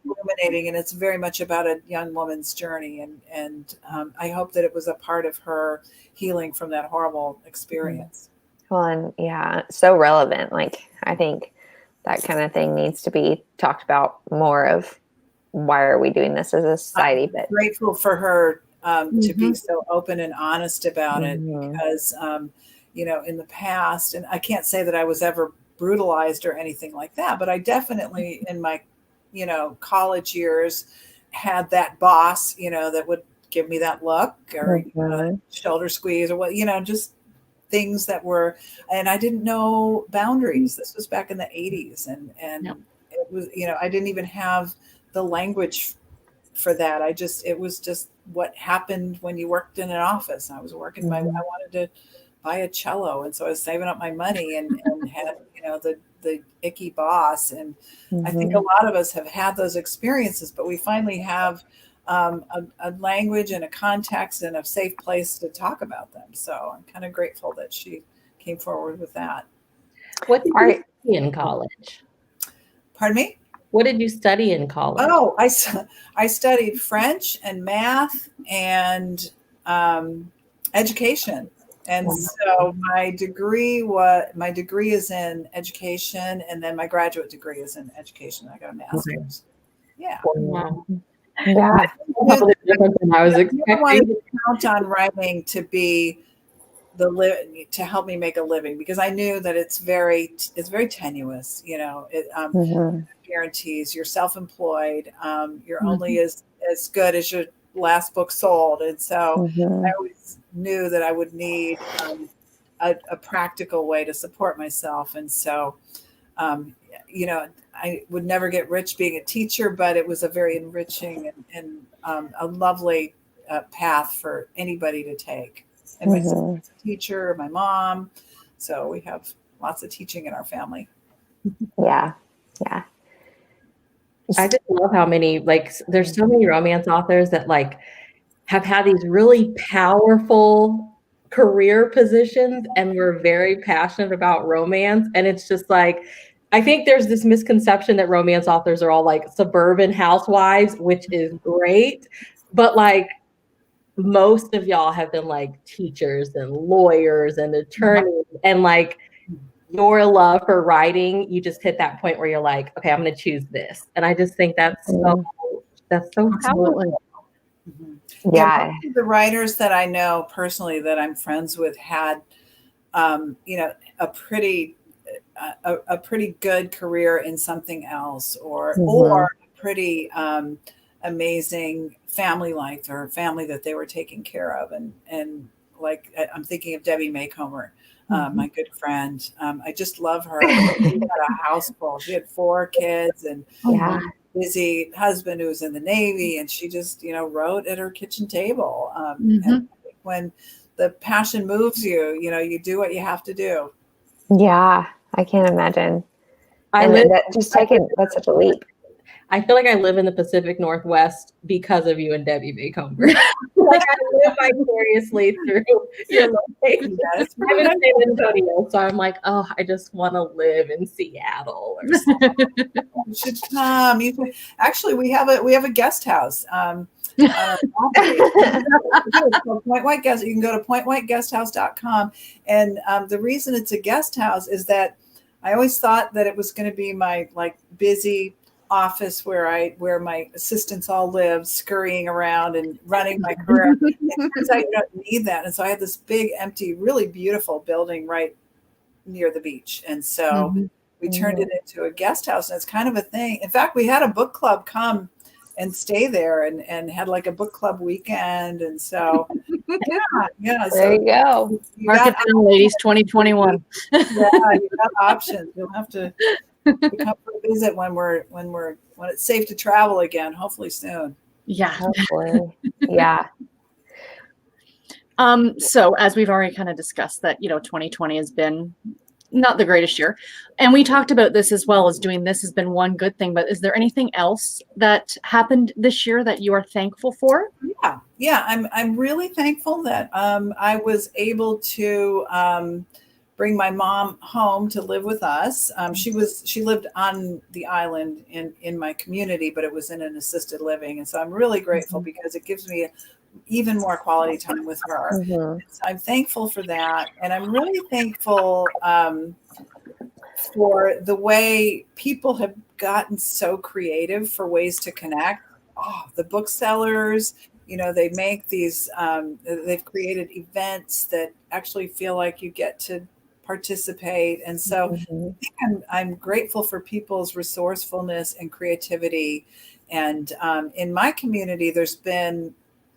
illuminating, and it's very much about a young woman's journey. And I hope that it was a part of her healing from that horrible experience. Well, and yeah, so relevant. Like, I think that kind of thing needs to be talked about more of why are we doing this as a society. I'm grateful for her to be so open and honest about it, because in the past, and I can't say that I was ever brutalized or anything like that, but I definitely in my college years had that boss that would give me that look or shoulder squeeze or what, just things that were, and I didn't know boundaries. This was back in the 80s, and it was, I didn't even have the language for that. It was just what happened when you worked in an office. I was working I wanted to buy a cello, and so I was saving up my money and had the Icky Boss, and I think a lot of us have had those experiences, but we finally have a language and a context and a safe place to talk about them. So I'm kind of grateful that she came forward with that. What did you study in college? Pardon me? What did you study in college? Oh, I studied French and math and education. And so my degree is in education, and then my graduate degree is in education. I got a master's. Yeah. Wow. Yeah. Different than I was expecting. I wanted to count on writing to be to help me make a living, because I knew that it's very tenuous. It guarantees you're self-employed. You're only as good as your last book sold, and so I always knew that I would need a practical way to support myself, and so I would never get rich being a teacher, but it was a very enriching and a lovely path for anybody to take. And my sister's a teacher, my mom, so we have lots of teaching in our family. Yeah. I just love how many, there's so many romance authors that have had these really powerful career positions and were very passionate about romance. And it's just I think there's this misconception that romance authors are all suburban housewives, which is great. But most of y'all have been teachers and lawyers and attorneys, and your love for writing, you just hit that point where you're okay, I'm going to choose this. And I just think that's so powerful. Yeah. The writers that I know personally that I'm friends with had, a pretty good career in something else, or a pretty amazing family life or family that they were taking care of. And I'm thinking of Debbie Maycomer, my good friend. I just love her. She had a house full. She had 4 kids and a busy husband who was in the Navy, and she just, wrote at her kitchen table. And when the passion moves you, you do what you have to do. Yeah, I can't imagine. That's such a leap. I feel like I live in the Pacific Northwest because of you and Debbie Maycomer. I live vicariously through your location. Yes. I'm in San Antonio, so I'm I just want to live in Seattle or something. You should come. Actually, we have a guest house. Point White Guest. You can go to pointwhiteguesthouse.com, and the reason it's a guest house is that I always thought that it was going to be my busy office where my assistants all live, scurrying around and running my career. It turns out you don't need that. And so I had this big, empty, really beautiful building right near the beach. And so we turned it into a guest house, and it's kind of a thing. In fact, we had a book club come and stay there and had like a book club weekend. And so, yeah. There you go. Mark it down, ladies, 2021. Yeah, you got options. You'll have to come for a visit when it's safe to travel again, hopefully soon. Yeah. Hopefully. Yeah. So as we've already kind of discussed that, 2020 has been not the greatest year. And we talked about this as well, as doing this has been one good thing, but is there anything else that happened this year that you are thankful for? Yeah. I'm really thankful that I was able to bring my mom home to live with us. She lived on the island in my community, but it was in an assisted living. And so I'm really grateful because it gives me even more quality time with her. So I'm thankful for that. And I'm really thankful for the way people have gotten so creative for ways to connect. Oh, the booksellers, they make these, they've created events that actually feel like you get to participate. And so I think I'm grateful for people's resourcefulness and creativity. And in my community,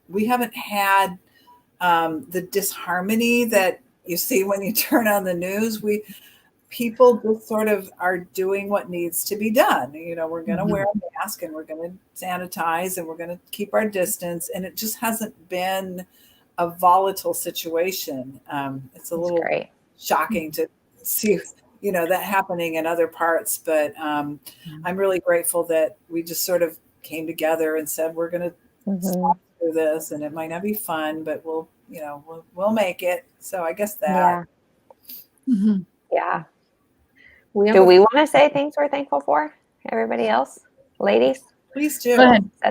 we haven't had the disharmony that you see when you turn on the news. People just sort of are doing what needs to be done. We're going to wear a mask, and we're going to sanitize, and we're going to keep our distance. And it just hasn't been a volatile situation. It's a little shocking to see, that happening in other parts. But I'm really grateful that we just sort of came together and said, we're going to stop through this, and it might not be fun, but we'll make it. So I guess that. Yeah. Do we want to say things we're thankful for? Everybody else? Ladies? Please do.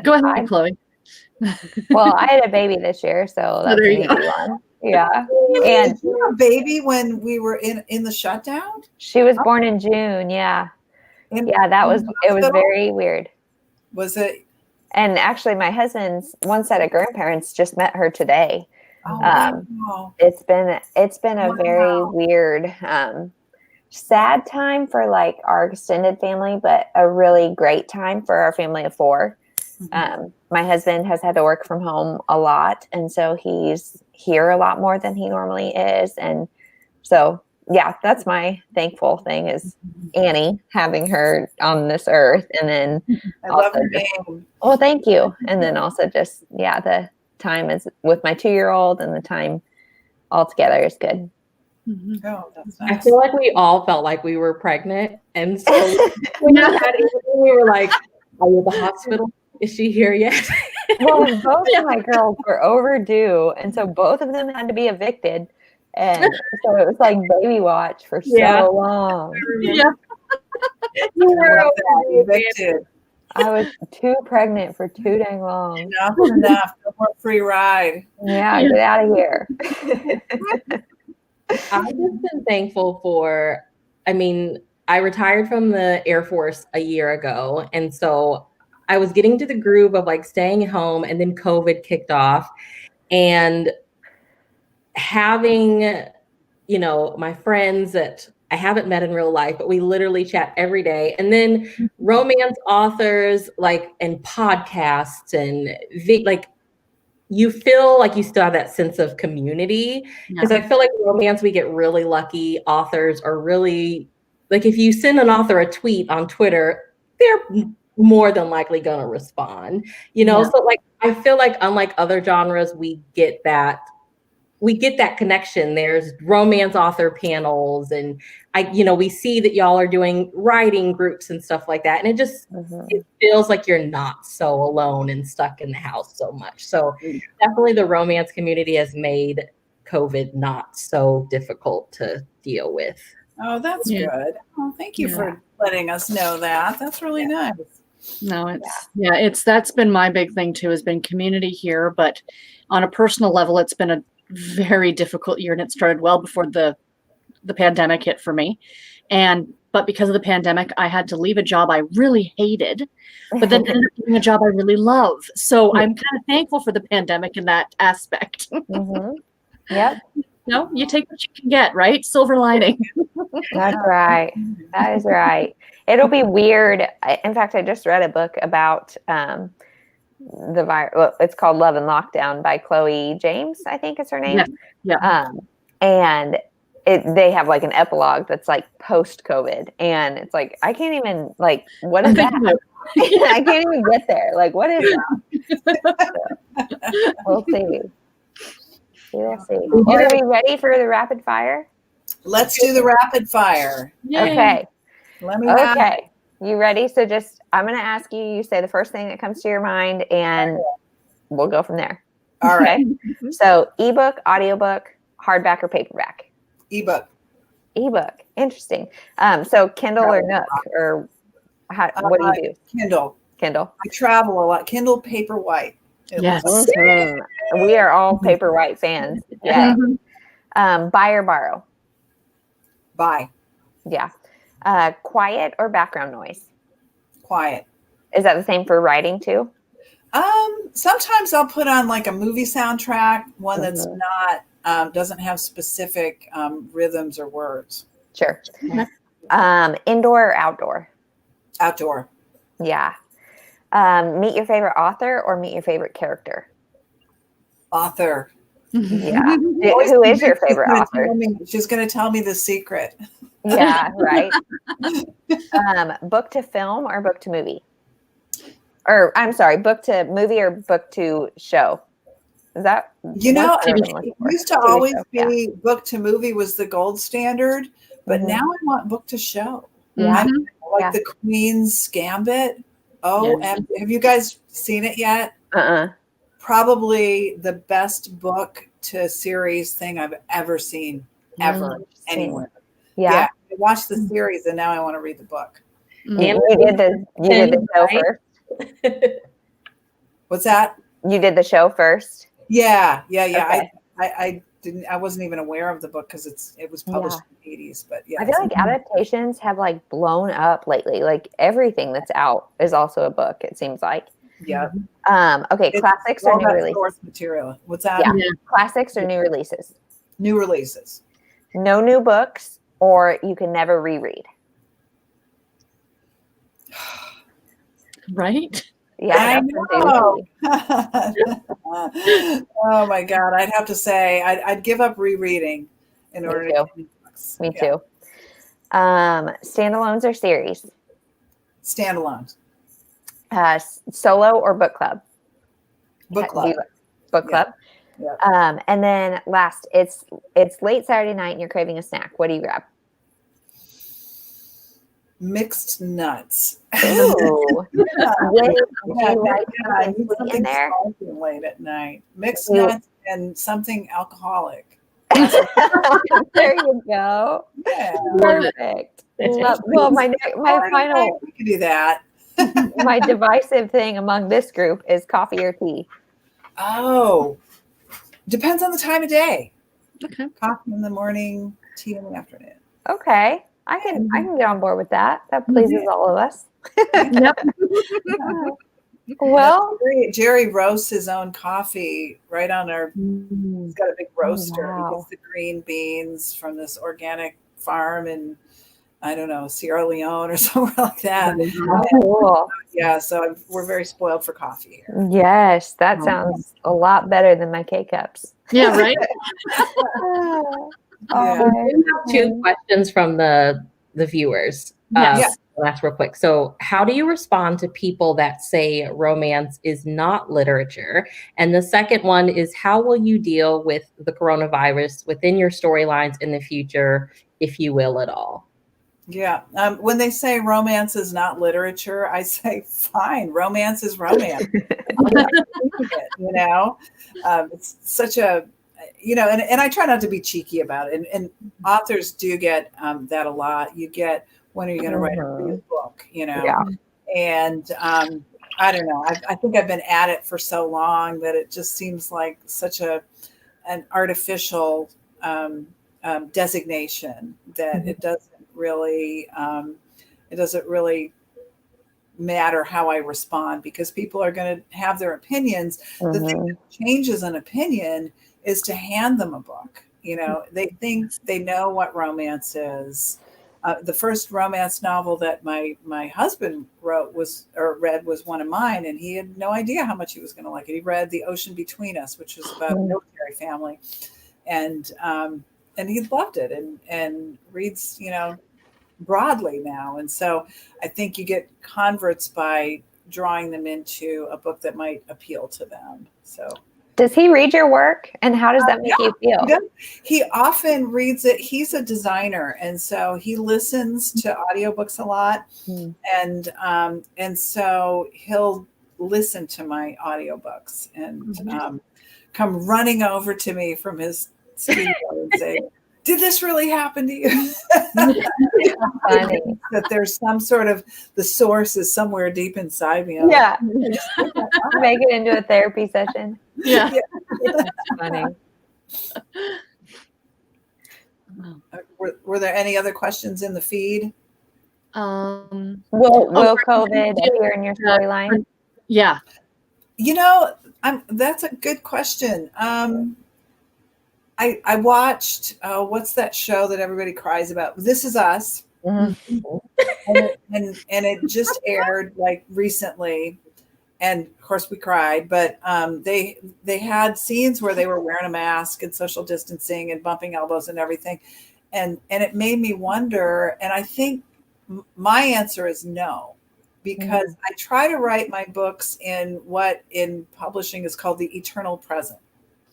Go ahead, Chloe. Well, I had a baby this year, so that's an easy one. Yeah. And you were a baby when we were in the shutdown? She was born in June, yeah. It was very weird. Was it? And actually my husband's one set of grandparents just met her today. Oh, wow. It's been a very weird, sad time for like our extended family, but a really great time for our family of four. My husband has had to work from home a lot, and so he's here a lot more than he normally is. And so, yeah, that's my thankful thing is Annie having her on this earth. And then I love her name. Oh, thank you. And then also just, the time is with my 2-year-old, and the time all together is good. Oh, that's nice. I feel like we all felt like we were pregnant. And so when you had Amy, we were like, are you at the hospital? Is she here yet? Well, both of my girls were overdue. And so both of them had to be evicted. And so it was like baby watch for so long. Yeah. You were evicted. I was too pregnant for too dang long. Enough. No more free ride. Yeah, get out of here. I've just been thankful for, I retired from the Air Force a year ago. And so I was getting to the groove of like staying at home, and then COVID kicked off, and having, my friends that I haven't met in real life, but we literally chat every day. And then romance authors and podcasts and you feel like you still have that sense of community, because I feel like romance, we get really lucky. Authors are really if you send an author a tweet on Twitter, they're more than likely going to respond, So I feel like unlike other genres, we get that connection. There's romance author panels, and we see that y'all are doing writing groups and stuff like that. And it just, it feels like you're not so alone and stuck in the house so much. So definitely the romance community has made COVID not so difficult to deal with. Oh, that's good. Oh, thank you for letting us know that. That's really nice. No, that's been my big thing too, has been community here. But on a personal level, it's been a very difficult year, and it started well before the pandemic hit for me. And but because of the pandemic, I had to leave a job I really hated, but then ended up doing a job I really love. So I'm kind of thankful for the pandemic in that aspect. Mm-hmm. Yep. No, you take what you can get, right? Silver lining. That's right. That is right. It'll be weird. In fact, I just read a book about the virus. Well, it's called Love and Lockdown by Chloe James, I think is her name. Yeah. And they have like an epilogue that's like post-COVID, and it's like I can't even like what is that? I can't even get there. Like what is that? So, we'll see. We'll see. Are we ready for the rapid fire? Let's do the rapid fire. Yay. Okay. Let me Okay. You ready? So I'm going to ask you, you say the first thing that comes to your mind and we'll go from there. All right. Okay? So ebook, audiobook, hardback or paperback? Ebook. Ebook. Interesting. So Kindle or Nook or what do you do? Kindle. Kindle. I travel a lot. Kindle Paperwhite. Yes. Mm-hmm. We are all Paperwhite fans. Yeah. Buy or borrow? Buy. Yeah. Quiet or background noise? Quiet. Is that the same for writing too? Sometimes I'll put on like a movie soundtrack, one that's not doesn't have specific rhythms or words. Sure. Indoor or outdoor? Outdoor. Yeah. Meet your favorite author or meet your favorite character? Author. Yeah. Who is your favorite author? She's going to tell me the secret. Yeah, right. Book to film or book to movie? Or I'm sorry, book to movie or book to show? Is that it used to always be book to movie was the gold standard, but now I want book to show. I like the Queen's Gambit. Oh, have you guys seen it yet? Probably the best book to series thing I've ever seen, anywhere. Yeah. I watched the series and now I want to read the book. You did the show first. What's that? You did the show first. Yeah. Okay. I wasn't even aware of the book because it was published in the 80s, but yeah. I feel like adaptations have like blown up lately. Like everything that's out is also a book, it seems like. Yeah. Okay, classics or new releases? Source material. What's that? Yeah. Classics or new releases? New releases. No new books, or you can never reread. Right? Yeah. I know. Oh my God. I'd have to say I'd give up rereading in order to get new books. Me too. Standalones or series? Standalones. Solo or book club? Book club. Book club. Yeah. And then last, it's late Saturday night and you're craving a snack. What do you grab? Mixed nuts. Ooh. Something salty late at night. Mixed nuts and something alcoholic. There you go. Yeah. Perfect. Well, my final. We could do that. My divisive thing among this group is coffee or tea. Oh, depends on the time of day. Okay. Coffee in the morning, tea in the afternoon. Okay, I can get on board with that. That pleases all of us. Yep. Well, Jerry roasts his own coffee right on our. He's got a big roaster. Wow. He gets the green beans from this organic farm in, I don't know, Sierra Leone or somewhere like that. Cool. Yeah, so we're very spoiled for coffee here. Yes, that sounds a lot better than my K-cups. Yeah, right? Yeah. We have two questions from the viewers. Yes. That's real quick. So how do you respond to people that say romance is not literature? And the second one is, how will you deal with the coronavirus within your storylines in the future, if you will at all? Yeah. When they say romance is not literature, I say, fine, romance is romance. It's such a, and I try not to be cheeky about it. And authors do get that a lot. You get, when are you going to write a real book, Yeah. And I don't know. I think I've been at it for so long that it just seems like such an artificial designation that it doesn't really matter how I respond, because people are going to have their opinions. The thing that changes an opinion is to hand them a book. They think they know what romance is. The first romance novel that my husband read was one of mine, and he had no idea how much he was going to like it. He read The Ocean Between Us, which was about a military family, and he loved it, and reads broadly now. And so I think you get converts by drawing them into a book that might appeal to them. So does he read your work, and how does that make you feel? He often reads it. He's a designer, and so he listens to audiobooks a lot. And so he'll listen to my audiobooks and come running over to me from his studio and say, did this really happen to you? That there's some sort of, the source is somewhere deep inside me. Yeah. Make it into a therapy session. Yeah. That's funny. Were there any other questions in the feed? Will COVID appear in your storyline? Yeah. That's a good question. I watched, what's that show that everybody cries about? This Is Us. Mm-hmm. and it just aired like recently. And of course we cried, but they had scenes where they were wearing a mask and social distancing and bumping elbows and everything. And it made me wonder. And I think my answer is no, because I try to write my books in what in publishing is called the eternal present,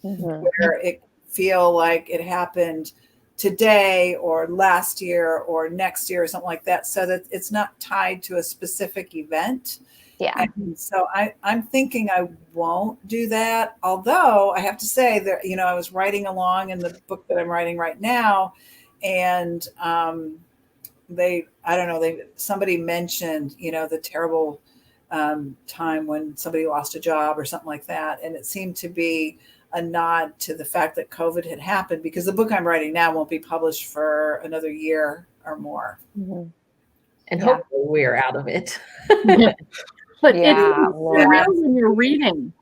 where it feel like it happened today or last year or next year or something like that, so that it's not tied to a specific event. Yeah. And so I'm thinking I won't do that. Although I have to say that, I was writing along in the book that I'm writing right now, and somebody mentioned, the terrible time when somebody lost a job or something like that. And it seemed to be a nod to the fact that COVID had happened, because the book I'm writing now won't be published for another year or more. And hopefully we're out of it. But it's surreal when you're reading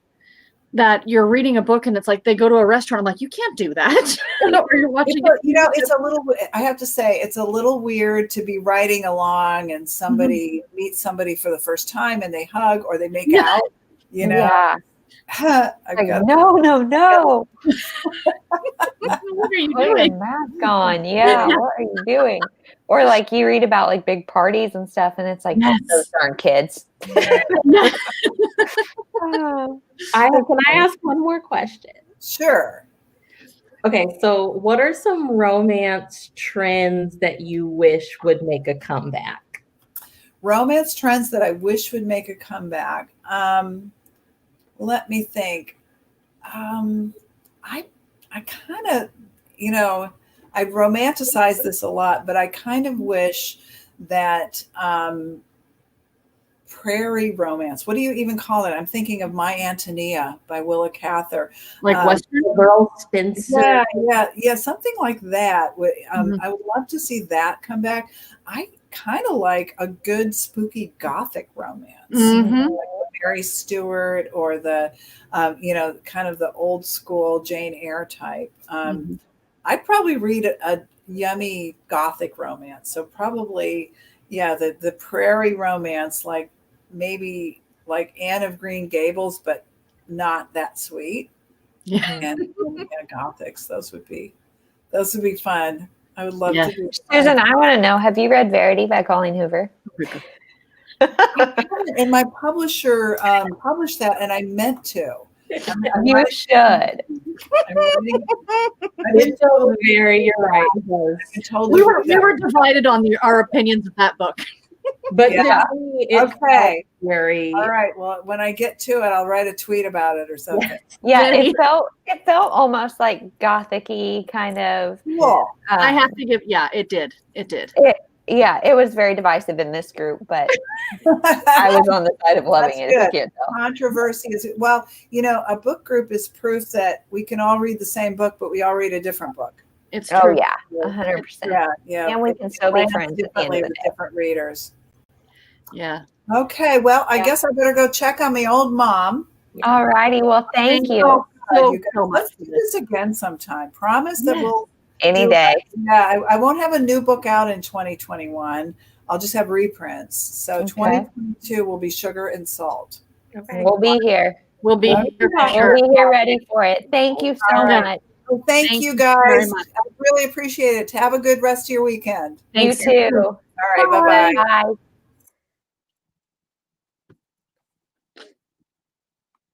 that you're reading a book and it's like they go to a restaurant. I'm like, you can't do that. Or you're watching it's a little, I have to say, it's a little weird to be writing along and somebody meets somebody for the first time and they hug or they make out, Yeah. No. What are you Put doing? your mask on. Yeah. What are you doing? Or like you read about like big parties and stuff, and it's like those darn kids. Can I ask one more question? Sure. Okay, so what are some romance trends that you wish would make a comeback? Romance trends that I wish would make a comeback. Let me think. I kind of, I romanticize this a lot, but I kind of wish that prairie romance, what do you even call it? I'm thinking of My Antonia by Willa Cather. Like Western Girl Spencer. Yeah, something like that. I would love to see that come back. I kind of like a good spooky gothic romance. Like Mary Stuart or the, kind of the old school Jane Eyre type. I'd probably read a yummy gothic romance. So probably, the prairie romance, like maybe like Anne of Green Gables, but not that sweet. Yeah. And gothics, those would be fun. I would love to do. Susan, I want to know, have you read Verity by Colleen Hoover? And my publisher published that, and I meant to. You should. You're right. We were divided on our opinions of that book. But okay. Very. All right. Well, when I get to it, I'll write a tweet about it or something. Yeah, it felt almost like gothic-y kind of. Cool. I have to give. Yeah, it did. It was very divisive in this group, but I was on the side of loving it as a kid. Controversy is, well, a book group is proof that we can all read the same book, but we all read a different book. It's Oh true. yeah, 100%. Yeah. And we can still be Lands friends at the end differently of the with day. different readers. Yeah. Okay, well, I guess I better go check on the old mom. All righty. Well, thank you. You guys, So much let's for do this. this again sometime. Promise that we'll Any do- day. Yeah, I won't have a new book out in 2021. I'll just have reprints. So Okay. 2022 will be Sugar and Salt. Okay. We'll be here. We'll be Okay. here for We'll sure. We'll be here ready for it. Thank you so All right. much. Well, thank Thank you you guys. very much. I really appreciate it. Have a good rest of your weekend. You Thanks. too. All right, bye-bye. Bye.